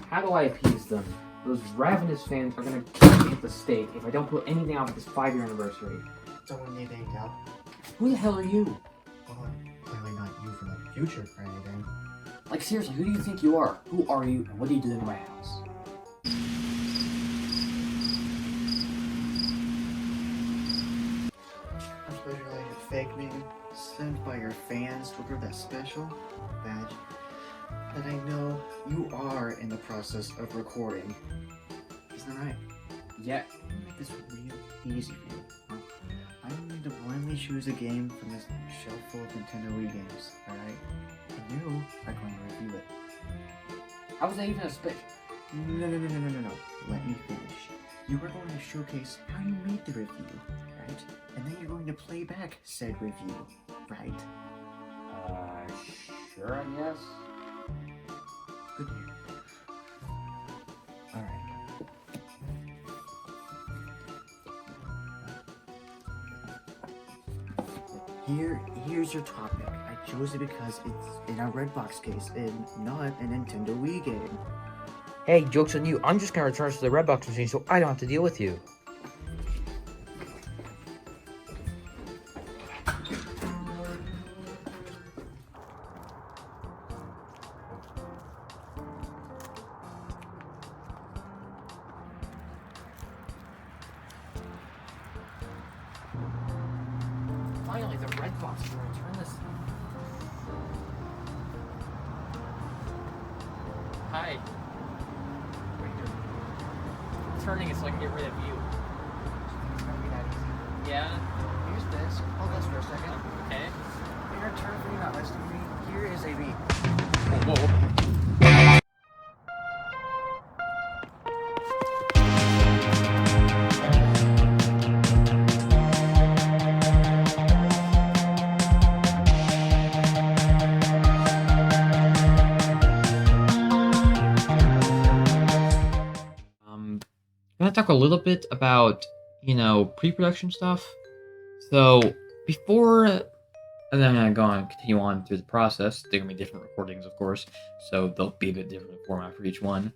How do I appease them? Those ravenous fans are gonna kill me at the stake if I don't put anything out for this 5-year anniversary. Don't need anything out. Who the hell are you? Well, clearly not you from the future or anything. Like, seriously, who do you think you are? Who are you, and what are you doing in my house? That's literally a fake name sent by your fans to prove that special badge that I know you are in the process of recording. Isn't that right? Yeah. Make this real easy for you. I don't need to blindly choose a game from this shelf full of Nintendo Wii games, alright? And you are going to review it. How was that even a spit? No. Let me finish. You are going to showcase how you made the review, right? And then you're going to play back said review, right? Sure, I guess. Good deal. Alright. Here's your topic. I chose it because it's in a Redbox case and not a Nintendo Wii game. Hey, joke's on you. I'm just gonna return this to the Redbox machine so I don't have to deal with you. Finally, the Redbox is gonna return this. Hi. Turning it so I can get rid of you. It's gonna be that easy. Yeah? Here's this. Hold this for a second. Okay. In return for you not listening to me, here is a beat. Whoa. I'm gonna talk a little bit about, pre-production stuff. So before, and then I'm gonna go on, continue on through the process. They're gonna be different recordings, of course, so they'll be a bit different format for each one.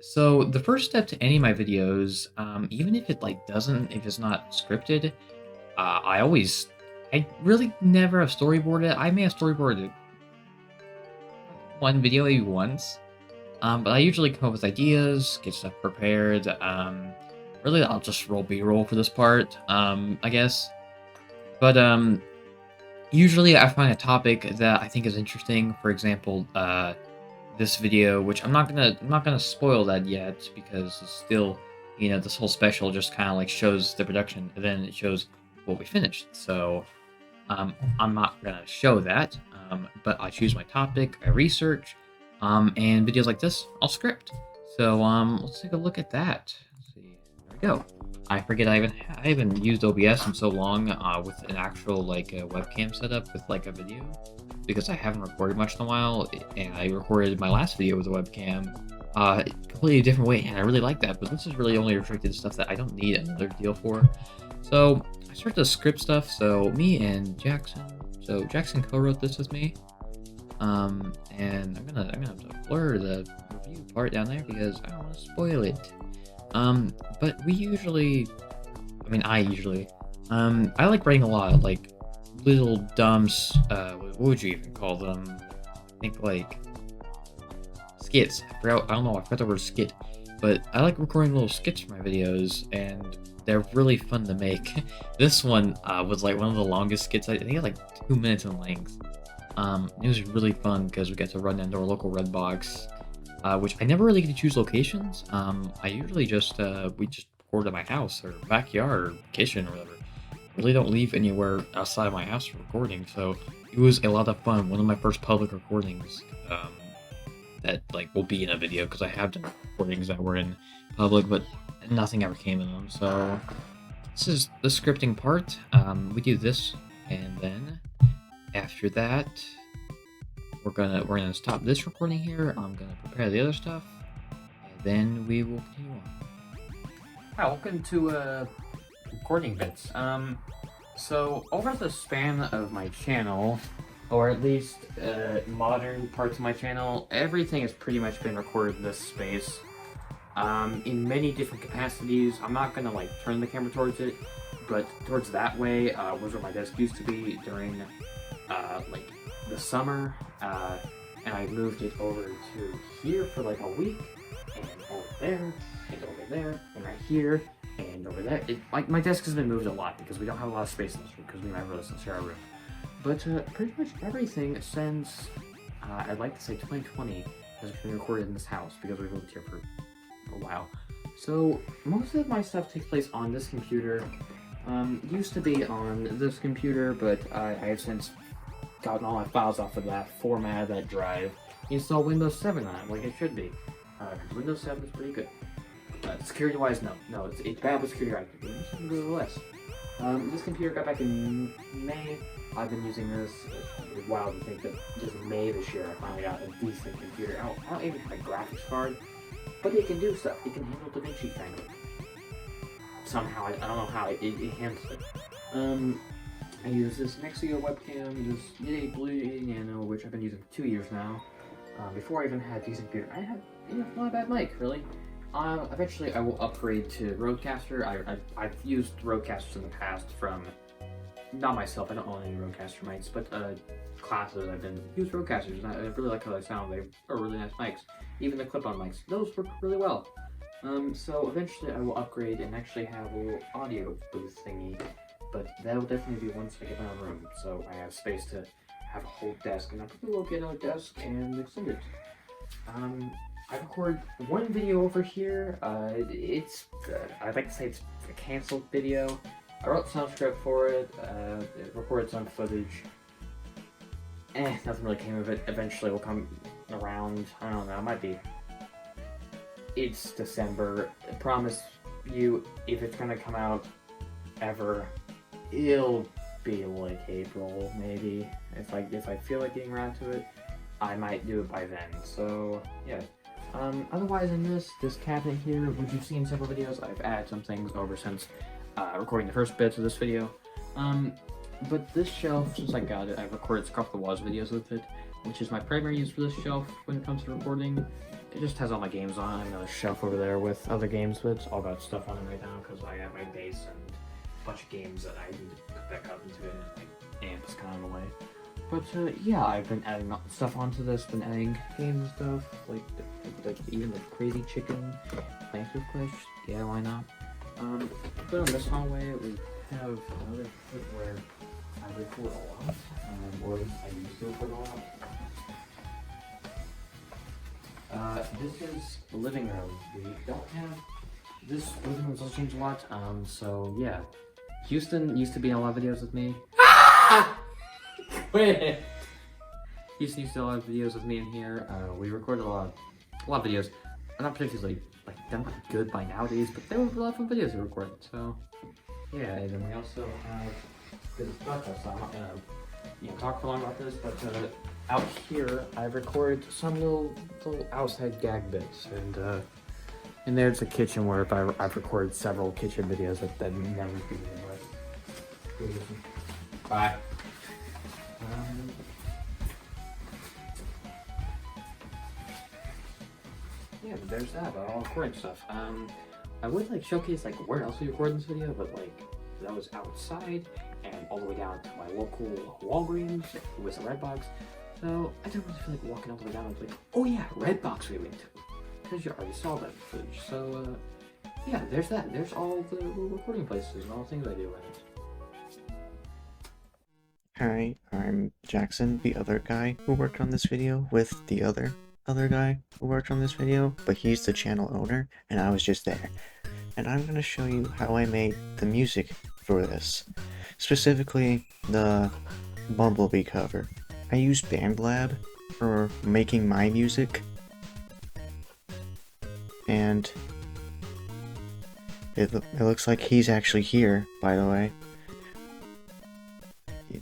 So the first step to any of my videos, even if it if it's not scripted, I really never have storyboarded it. I may have storyboarded one video maybe once. But I usually come up with ideas, get stuff prepared. Really, I'll just roll B-roll for this part, I guess. But usually I find a topic that I think is interesting. For example, this video, which I'm not gonna spoil that yet because it's still, this whole special just kind of like shows the production, and then it shows what we finished. So I'm not gonna show that. But I choose my topic, I research. And videos like this, I'll script. So, let's take a look at that. Let's see. There we go. I forget I haven't used OBS in so long, with an actual, webcam setup with, a video. Because I haven't recorded much in a while, and I recorded my last video with a webcam, completely different way, and I really like that, but this is really only restricted to stuff that I don't need another deal for. So, I start to script stuff, so me and Jaxon. So, Jaxon co-wrote this with me. And I'm gonna have to blur the review part down there because I don't want to spoil it. But I usually, I like writing a lot of, little dumb, what would you even call them? I think, skits. I forgot the word skit. But I like recording little skits for my videos, and they're really fun to make. This one, was, one of the longest skits. I think it's, 2 minutes in length. It was really fun because we got to run into our local Redbox, which I never really get to choose locations. I usually just, we just record at my house or backyard or kitchen or whatever. Really don't leave anywhere outside of my house for recording, so it was a lot of fun. One of my first public recordings, that, will be in a video, because I have done recordings that were in public, but nothing ever came in them, so this is the scripting part. We do this, and then after that, we're gonna stop this recording here. I'm gonna prepare the other stuff, and then we will continue on. Hi, welcome to recording bits. So over the span of my channel, or at least modern parts of my channel, everything has pretty much been recorded in this space. In many different capacities. I'm not gonna like turn the camera towards it, but towards that way was where my desk used to be during like the summer, and I moved it over to here for like a week, and over there, and over there, and right here, and over there. My desk has been moved a lot because we don't have a lot of space in this room because we never let us share our room. But pretty much everything since I'd like to say 2020 has been recorded in this house because we've lived here for a while. So most of my stuff takes place on this computer. Used to be on this computer, but I have since gotten all my files off of that, formatted that drive, install Windows 7 on it like it should be. Windows 7 is pretty good. Security-wise, no, it's bad with security-wise, but Windows 7 goes less. This computer got back in May. I've been using this. It's wild to think that just May this year I finally got a decent computer. I don't even have a graphics card, but it can do stuff. It can handle DaVinci things. Somehow, I don't know how it handles it. I use this Nexio webcam, this Yeti Blue Yeti Nano, which I've been using for 2 years now. Before I even had a decent computer, I had not a bad mic, really. Eventually I will upgrade to Rodecaster. I've used Rodecasters in the past from, not myself, I don't own any Rodecaster mics, but classes I've been used Rodecasters, and I really like how they sound. They are really nice mics. Even the clip-on mics, those work really well. So eventually I will upgrade and actually have a little audio booth thingy, but that will definitely be once I get my own room, so I have space to have a whole desk, and I probably will get a desk and extend it. I record one video over here. I'd like to say it's a canceled video. I wrote some script for it, it recorded some footage. Nothing really came of it. Eventually will come around, I don't know, it might be. It's December. I promise you, if it's gonna come out ever, it'll be like April, maybe. If I feel like getting around to it, I might do it by then. So yeah. Otherwise, in this cabinet here, which you've seen in several videos, I've added some things over since recording the first bits of this video. But this shelf, since I got it, I've recorded a couple of Waz videos with it, which is my primary use for this shelf when it comes to recording. It just has all my games on it. I have another shelf over there with other games, but it's all got stuff on it right now because I have my base and a bunch of games that I need to put back up into it, and my amp is kind of in the way. But yeah, I've been adding stuff onto this, been adding games and stuff, like even the Crazy Chicken, Plants with Clash, yeah, why not? But on this hallway, we have another bit where I record a lot, or I used to record a lot. This is the living room. We don't have, this living room's also changed a lot, so yeah. Houston used to be in a lot of videos with me. Houston used to do a lot of videos with me in here. We recorded a lot of videos. Not particularly, like, they're not good by nowadays, but they were a lot of fun videos we recorded, so yeah. And then we also have this podcast. I'm not gonna talk for long about this, but out here I recorded some little outside gag bits, and there's the kitchen where I've recorded several kitchen videos that never be with. Bye. Yeah, but there's that about all recording stuff. I would like showcase like where else we recorded this video, but like that was outside and all the way down to my local Walgreens with a Redbox. So I don't really feel like walking all the way down and like, oh yeah, Redbox we went to, because you already saw that footage. So yeah, there's that. There's all the recording places and all the things I do in it. Hi, I'm Jaxon, the other guy who worked on this video with the other guy who worked on this video, but he's the channel owner and I was just there. And I'm going to show you how I made the music for this, specifically the Bumblebee cover. I used BandLab for making my music, and it looks like he's actually here, by the way.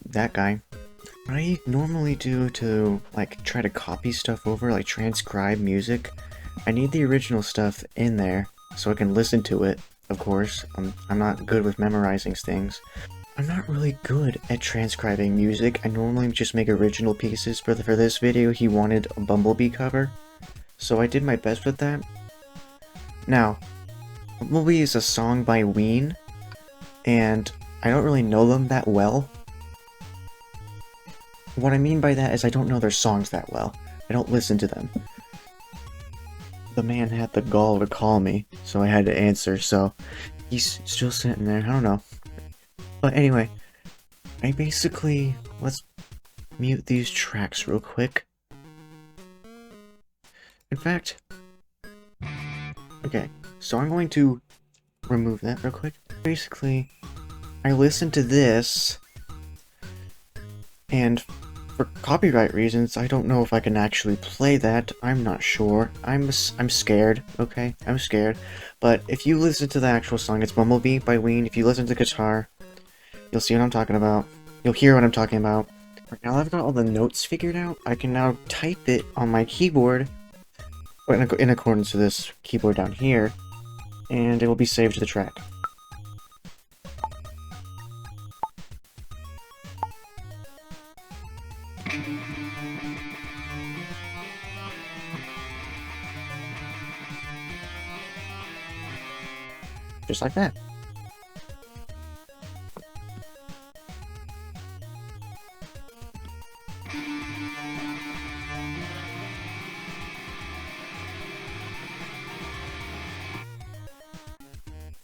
That guy. What I normally do to like try to copy stuff over, like transcribe music, I need the original stuff in there so I can listen to it, of course. I'm not good with memorizing things. I'm not really good at transcribing music. I normally just make original pieces. For this video, he wanted a Bumblebee cover, so I did my best with that. Now, Bumblebee is a song by Ween, and I don't really know them that well. What I mean by that is I don't know their songs that well. I don't listen to them. The man had the gall to call me, so I had to answer, so he's still sitting there, I don't know. But anyway, let's mute these tracks real quick. In fact, okay, so I'm going to remove that real quick. Basically, I listened to this, and for copyright reasons, I don't know if I can actually play that. I'm not sure. I'm scared, okay? I'm scared. But if you listen to the actual song, it's Bumblebee by Ween. If you listen to the guitar, you'll see what I'm talking about. You'll hear what I'm talking about. Right now I've got all the notes figured out. I can now type it on my keyboard, in accordance to this keyboard down here, and it will be saved to the track. Just like that.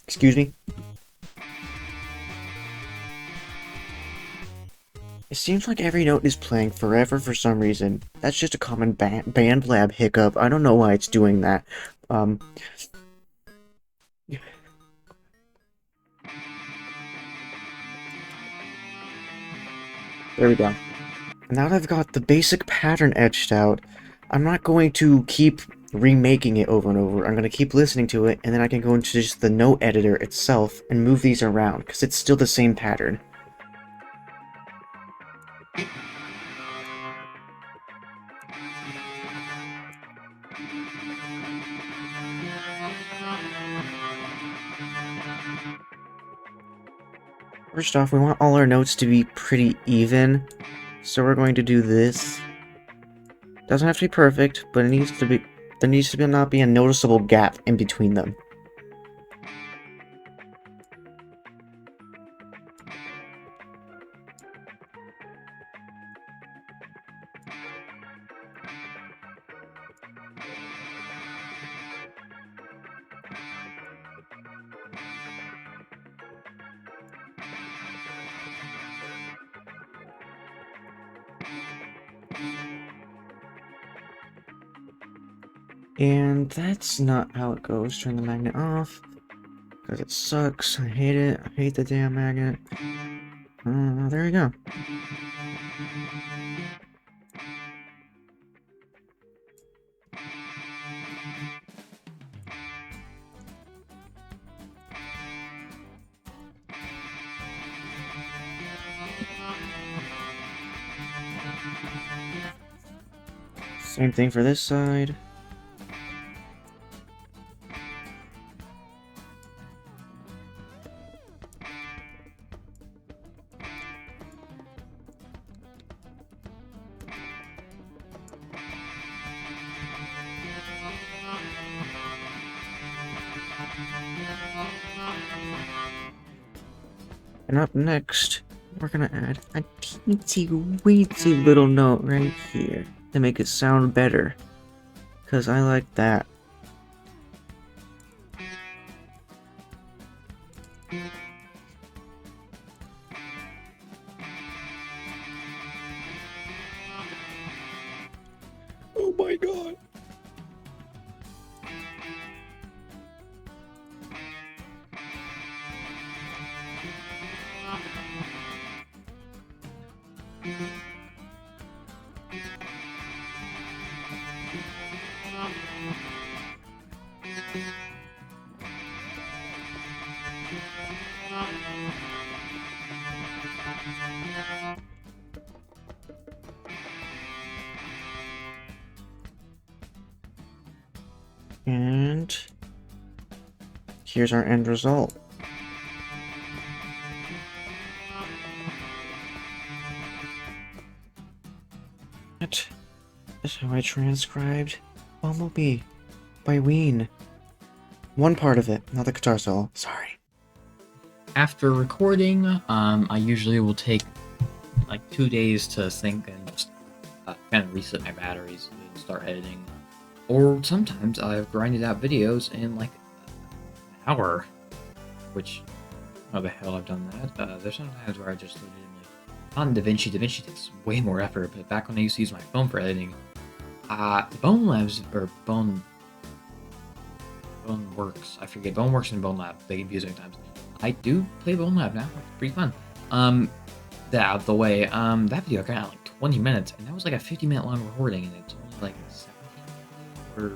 Excuse me? It seems like every note is playing forever for some reason. That's just a common band lab hiccup. I don't know why it's doing that. There we go. Now that I've got the basic pattern etched out, I'm not going to keep remaking it over and over. I'm going to keep listening to it, and then I can go into just the note editor itself and move these around, because it's still the same pattern. First off, we want all our notes to be pretty even, so we're going to do this. Doesn't have to be perfect, but there needs to not be a noticeable gap in between them. And that's not how it goes. Turn the magnet off. Because it sucks. I hate it. I hate the damn magnet. There we go. Same thing for this side. And up next, we're gonna add a teensy weensy little note right here to make it sound better. Cause I like that. Oh my god. And here's our end result. So I transcribed Bumblebee by Ween. One part of it, not the guitar solo. Sorry. After recording, I usually will take like 2 days to sync and just kind of reset my batteries and start editing. Or sometimes I've grinded out videos in like an hour, which, how the hell I've done that. There's some times where I just loaded in like, on DaVinci. DaVinci takes way more effort, but back when I used to use my phone for editing, Bone Labs, or Boneworks, I forget, Boneworks and Bone Lab, they confuse me sometimes. I do play Bone Lab now, it's pretty fun. That out of the way, that video got out like 20 minutes, and that was like a 50-minute long recording, and it's only like 17 or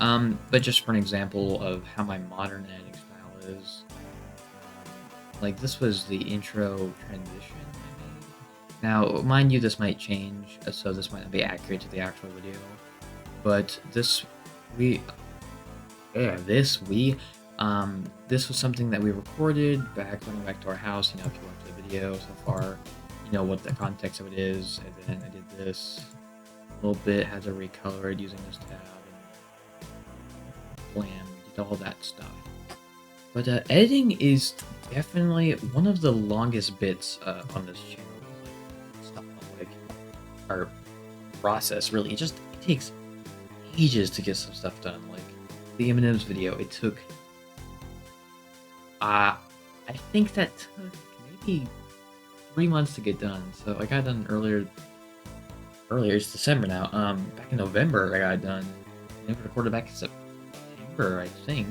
17, but just for an example of how my modern editing style is, like this was the intro transition I made. Now, mind you, this might change, so this might not be accurate to the actual video, but this was something that we recorded back when we went back to our house. You know, if you watch the video so far, you know what the context of it is. And then I did this a little bit, had to recolor it using this tab, and blam, did all that stuff. But editing is definitely one of the longest bits on this channel. Stuff like our process, really. It takes ages to get some stuff done. Like the M&M's video, it took I think that took maybe 3 months to get done. So I got done earlier, it's December now. Back in November I got it done. I recorded back in September, I think.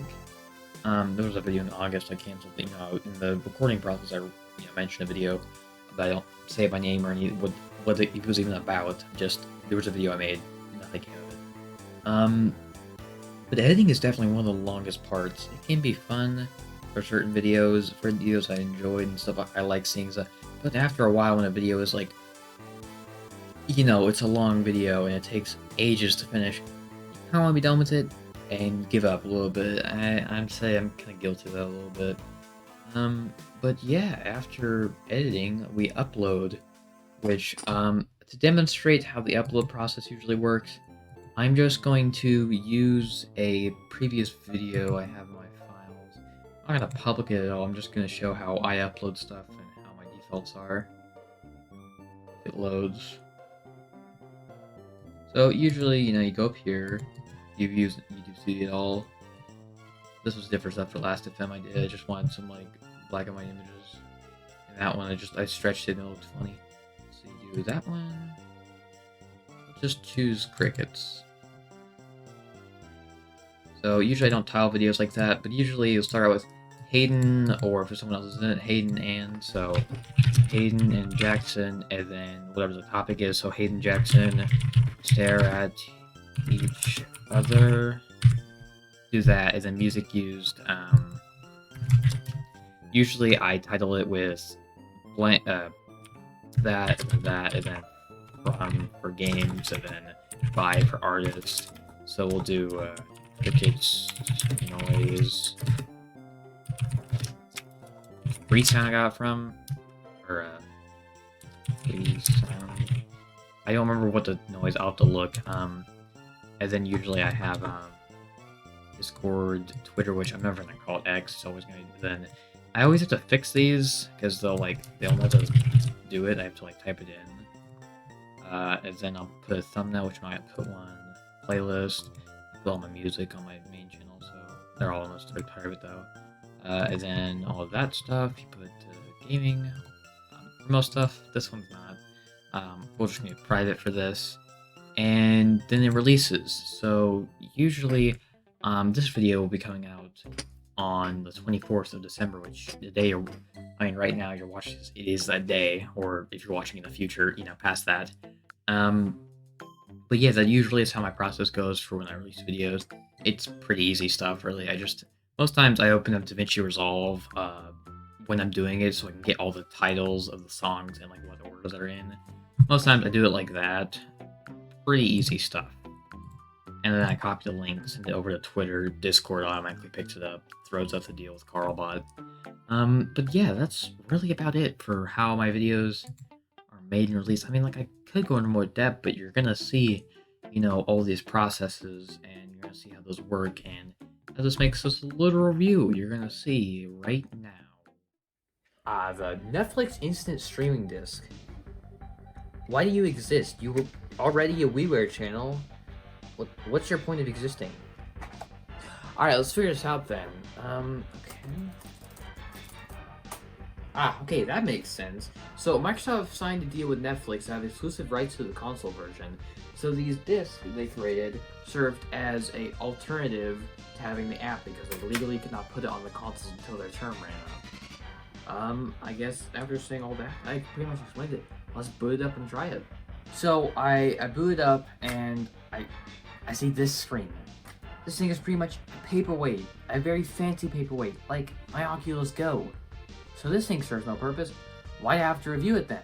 There was a video in August I canceled. You know, in the recording process I mentioned a video, but I don't say it by name or any what it was even about. Just there was a video I made, nothing came of it. But editing is definitely one of the longest parts. It can be fun for certain videos, for videos I enjoyed and stuff. I like seeing stuff. But after a while, when a video is like, you know, it's a long video and it takes ages to finish, you kind of want to be done with it and give up a little bit. I'd say I'm kind of guilty of that a little bit. But yeah, after editing, we upload, which, to demonstrate how the upload process usually works, I'm just going to use a previous video I have in my files. I'm not going to public it at all, I'm just going to show how I upload stuff and how my defaults are. If it loads. So usually, you know, you go up here, you do see it all. This was different stuff for last FM I did, I just wanted some like black and white images. And that one, I stretched it and it looked funny. So you do that one. Just choose crickets. So usually I don't tile videos like that, but usually you'll start out with Hayden, or for someone else isn't it, Hayden and, so Hayden and Jaxon, and then whatever the topic is, so Hayden, Jaxon, stare at each other, do that, and then music used, usually I title it with blank, that, and then from for games, and then by for artists. So we'll do crickets, noise, free sound I got from, or free sound. I don't remember what the noise. I'll have to look. And then usually I have Discord, Twitter, which I'm never gonna call it X. It's always gonna. Then I always have to fix these because they'll never do it. I have to like type it in. And then I'll put a thumbnail, which might put one playlist. Put all my music on my main channel, so they're all almost private though. And then all of that stuff, you put gaming. For most stuff, this one's not. We'll just make private for this. And then it releases. So usually, this video will be coming out on the 24th of December, which the day right now you're watching this, it is that day, or if you're watching in the future, you know, past that. But yeah, that usually is how my process goes for when I release videos. It's pretty easy stuff, really. Most times I open up DaVinci Resolve when I'm doing it, so I can get all the titles of the songs and like what orders they're in. Most times I do it like that. Pretty easy stuff. And then I copy the link, send it over to Twitter, Discord automatically picks it up, throws up the deal with Carlbot. But yeah, that's really about it for how my videos are made and released. I mean, like, I could go into more depth, but you're gonna see, you know, all these processes, and you're gonna see how those work, and how this makes this a little review you're gonna see right now. The Netflix Instant Streaming Disc. Why do you exist? You were already a WiiWare channel. What's your point of existing? Alright, let's figure this out then. Okay. Okay, that makes sense. So, Microsoft signed a deal with Netflix to have exclusive rights to the console version. So these discs they created served as a alternative to having the app because they legally could not put it on the consoles until their term ran up. I guess after saying all that, I pretty much explained it. Let's boot it up and try it. So I boot it up and I see this screen. This thing is pretty much a paperweight, a very fancy paperweight, like my Oculus Go. So this thing serves no purpose. Why do I have to review it then?